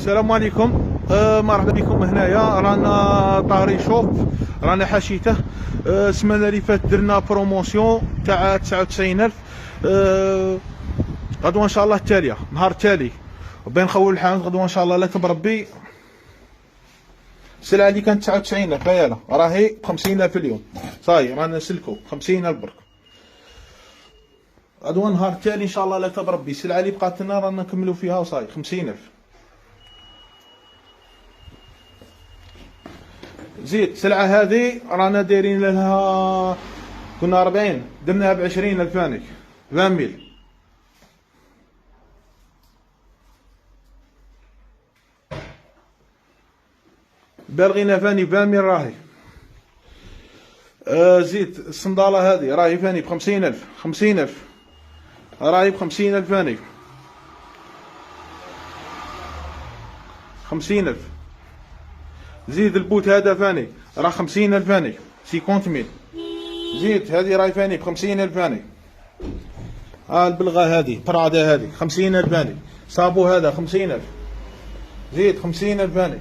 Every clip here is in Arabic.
السلام عليكم. مرحبا بكم هنايا. رانا طاري شوب، رانا حاشيته. السمانه اللي فاتت درنا بروموسيون تاع 99,000. غدوه ان شاء الله التاليه، نهار التالي بين نخول الحانوت غدوه ان شاء الله لا بربي. السلعه اللي كانت 99,000 هيا راهي ب 50,000 اليوم. صاي رانا نسلكو 50,000 برك. غدوه نهار التالي ان شاء الله لا بربي. السلعه اللي بقات لنا رانا نكملوا فيها وصاي 50,000. زيد السلعة هذه رانا دايرين لها، كنا 40 درناها ب 20,000 فانيك 20,000. بالغينا فاني 20,000 راهي. زيد الصندالة هذه راهي فاني ب 50,000 50,000 راهي ب 50,000 فاني 50,000. زيد البوت هذا فاني راه 50,000 فاني 50,000. زيد هذه راهي فاني ب 50,000 فاني. البلغة هذه برادة هذه 50,000 فاني. صابو هذا 50,000. زيد 50,000 فاني.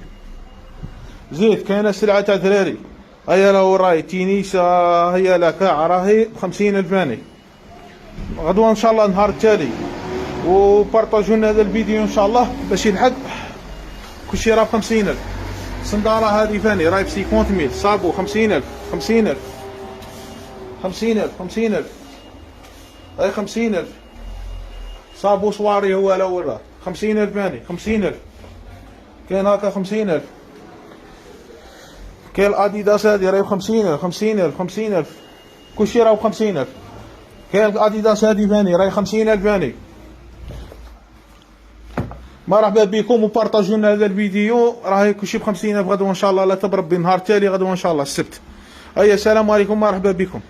زيد كاينه سلعة تاع دراري هيا لو راهي تينيسا هيا لا كاع راهي ب 50,000 فاني. غدوة ان شاء الله نهار التالي، وبارطاجوا لنا هذا الفيديو ان شاء الله باش يلحق. كلشي راه ب 50,000. الصندالة هذه فاني راهي ب 50,000. صابو 50,000 50,000 50,000 50,000 هاي 50,000. صابو صواري هو الاول راه 50,000 فاني 50,000. كاين هاكا 50,000. كاين الاديداس هذه راهي ب 50,000 50,000 50,000. كلشي راه ب 50,000. كاين الاديداس هذه فاني راهي 50,000 فاني. مرحبا بكم وبارطاجوا لنا هذا الفيديو. راهي كلشي ب 50,000. غدوه ان شاء الله لا بربي نهار تالي غدوه ان شاء الله السبت. هيا السلام عليكم مرحبا بكم.